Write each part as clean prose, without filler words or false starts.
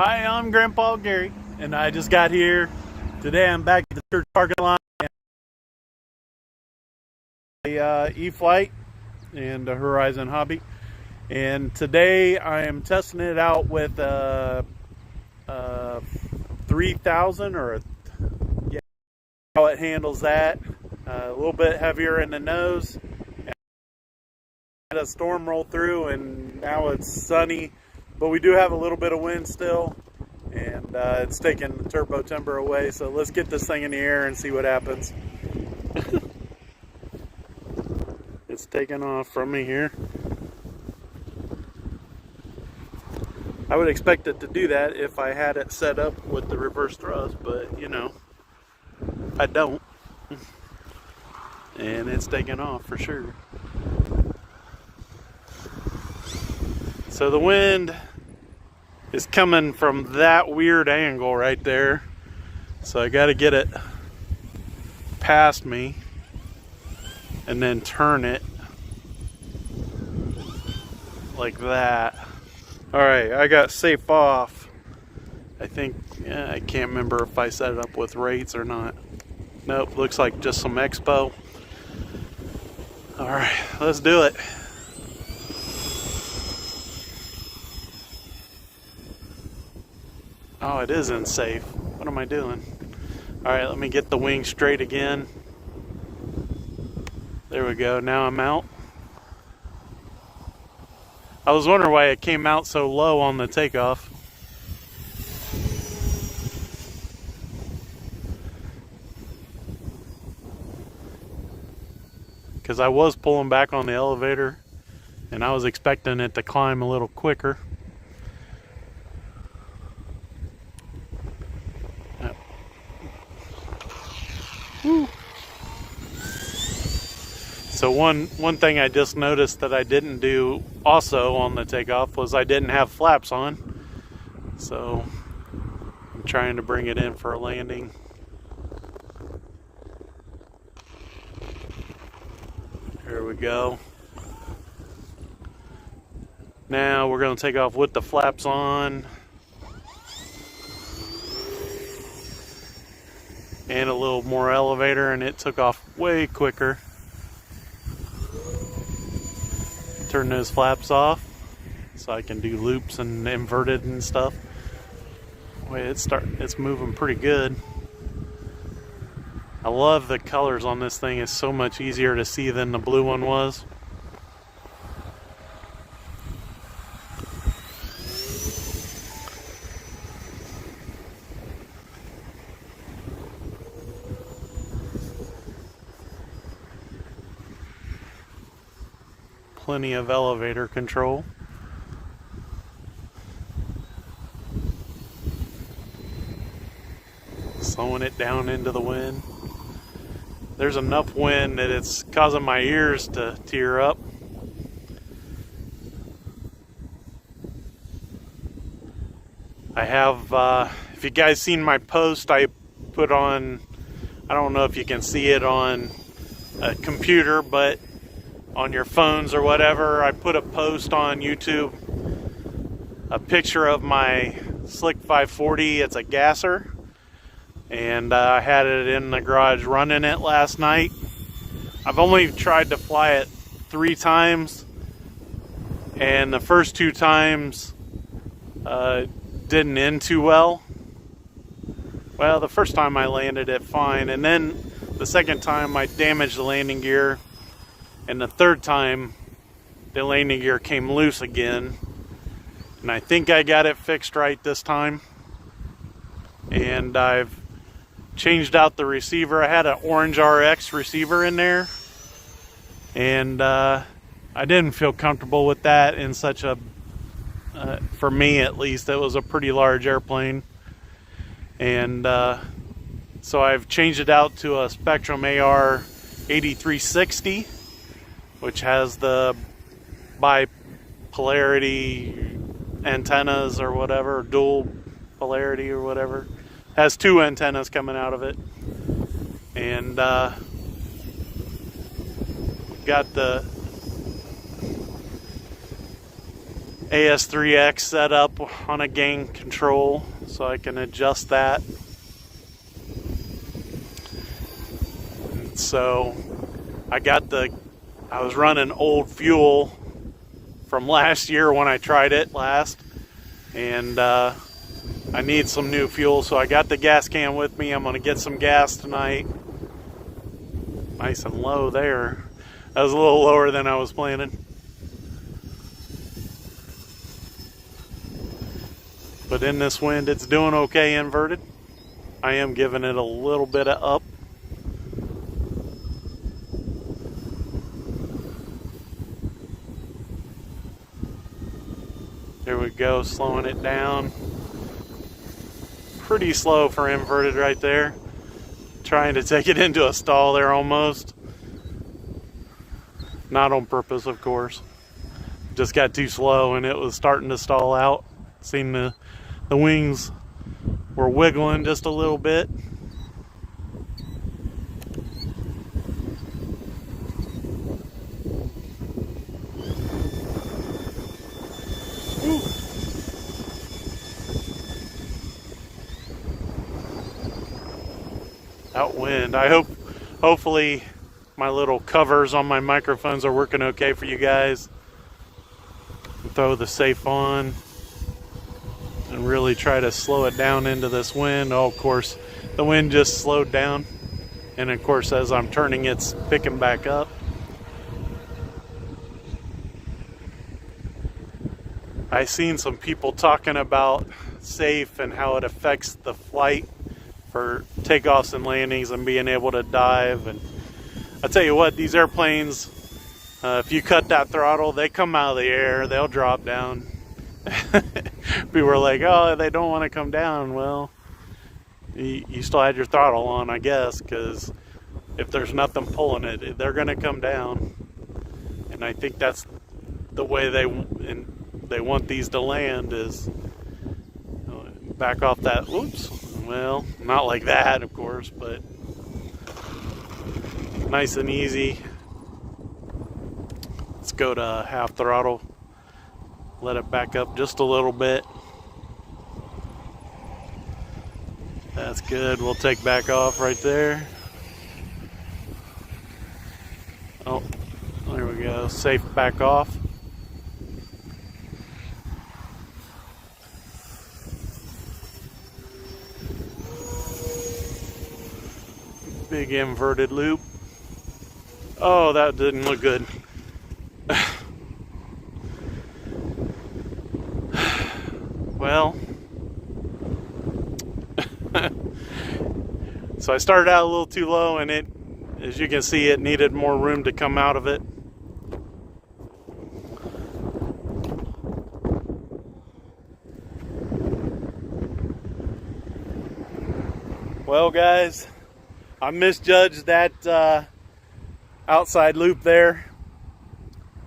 Hi, I'm Grandpa Gary, and I just got here. Today I'm back at the church parking lot. A E-flite and a Horizon Hobby. And today I am testing it out with a 3000 yeah, how it handles that. A little bit heavier in the nose. Had a storm roll through and now it's sunny, but we do have a little bit of wind still, and it's taking the turbo timber away. So let's get this thing in the air and see what happens. It's taking off from me here. I would expect it to do that if I had it set up with the reverse thrust, but you know, I don't. And it's taking off for sure. So the wind is coming from that weird angle right there. So I got to get it past me and then turn it like that. All right, I got safe off. I think, I can't remember if I set it up with rates or not. Nope, looks like just some expo. All right, let's do it. Oh, it isn't safe. What am I doing? All right, let me get the wing straight again. There we go, now I'm out. I was wondering why it came out so low on the takeoff. Because I was pulling back on the elevator and I was expecting it to climb a little quicker. Woo. So one thing I just noticed that I didn't do also on the takeoff was I didn't have flaps on. So I'm trying to bring it in for a landing. There we go. Now we're going to take off with the flaps on. And a little more elevator, and it took off way quicker. Turn those flaps off so I can do loops and inverted and stuff. Wait, it's moving pretty good. I love the colors on this thing. It's so much easier to see than the blue one was. Plenty of elevator control. Slowing it down into the wind. There's enough wind that it's causing my ears to tear up. I have, if you guys seen my post I put on, I don't know if you can see it on a computer, but on your phones or whatever, I put a post on YouTube, a picture of my Slick 540. It's a gasser, and I had it in the garage running it last night. I've only tried to fly it 3 times, and the first 2 times didn't end too well. Well, the first time I landed it fine, and then the second time I damaged the landing gear. And the third time, the landing gear came loose again. And I think I got it fixed right this time. And I've changed out the receiver. I had an orange RX receiver in there. And I didn't feel comfortable with that in such a, for me at least, it was a pretty large airplane. And so I've changed it out to a Spectrum AR 8360. Which has the bipolarity antennas or whatever, dual polarity or whatever. Has 2 antennas coming out of it. And got the AS3X set up on a gain control, so I can adjust that. So I was running old fuel from last year when I tried it last, and I need some new fuel, so I got the gas can with me. I'm gonna get some gas tonight. Nice and low there. That was a little lower than I was planning. But in this wind, it's doing okay inverted. I am giving it a little bit of up. There we go, slowing it down. Pretty slow for inverted right there. Trying to take it into a stall there almost. Not on purpose, of course. Just got too slow and it was starting to stall out. Seemed the wings were wiggling just a little bit. Woo. Outwind. Hopefully my little covers on my microphones are working okay for you guys. Throw the safe on and really try to slow it down into this wind. Oh, of course, the wind just slowed down. And of course, as I'm turning, it's picking back up. I've seen some people talking about safe and how it affects the flight for takeoffs and landings and being able to dive. And I tell you what, these airplanes, if you cut that throttle, they come out of the air, they'll drop down. People are like, oh, they don't want to come down. Well, you still had your throttle on, I guess, because if there's nothing pulling it, they're going to come down. And I think that's the way they want these to land, is back off that. Oops. Well, not like that, of course, but nice and easy. Let's go to half throttle. Let it back up just a little bit. That's good. We'll take back off right there. Oh, there we go. Safe back off. Big inverted loop. Oh, that didn't look good. Well, so I started out a little too low, and it, as you can see, it needed more room to come out of it. Well, guys, I misjudged that outside loop there,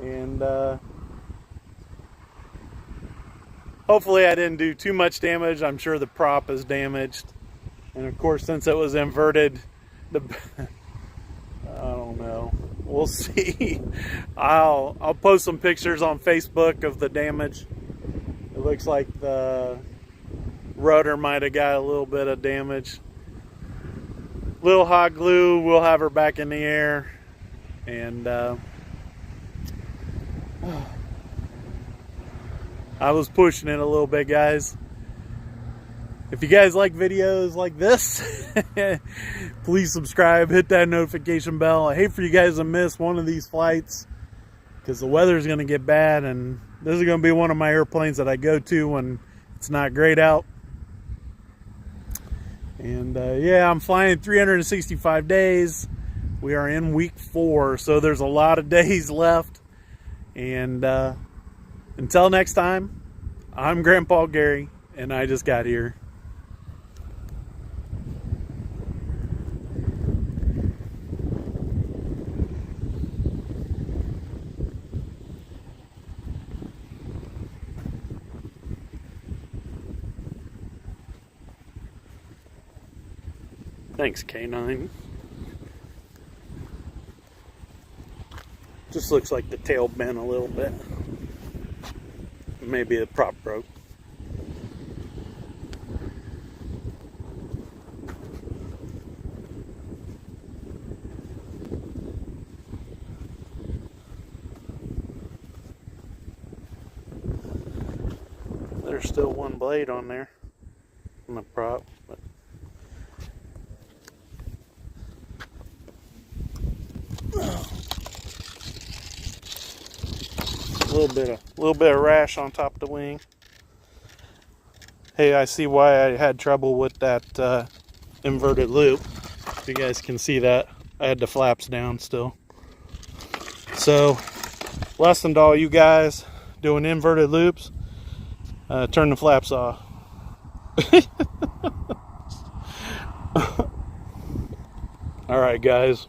and hopefully I didn't do too much damage. I'm sure the prop is damaged, and of course, since it was inverted, I don't know. We'll see. I'll post some pictures on Facebook of the damage. It looks like the rudder might have got a little bit of damage. Little hot glue, we'll have her back in the air, and I was pushing it a little bit, guys. If you guys like videos like this, please subscribe, hit that notification bell. I hate for you guys to miss one of these flights because the weather's going to get bad, and this is going to be one of my airplanes that I go to when it's not great out. And yeah, I'm flying 365 days. We are in week 4, so there's a lot of days left. And until next time, I'm Grandpa Gary, and I just got here. Thanks, K9. Just looks like the tail bent a little bit. Maybe the prop broke. There's still one blade on there on the prop, but a little bit of rash on top of the wing. Hey, I see why I had trouble with that inverted loop. You guys can see that I had the flaps down still. So, lesson to all you guys doing inverted loops, turn the flaps off. All right, guys.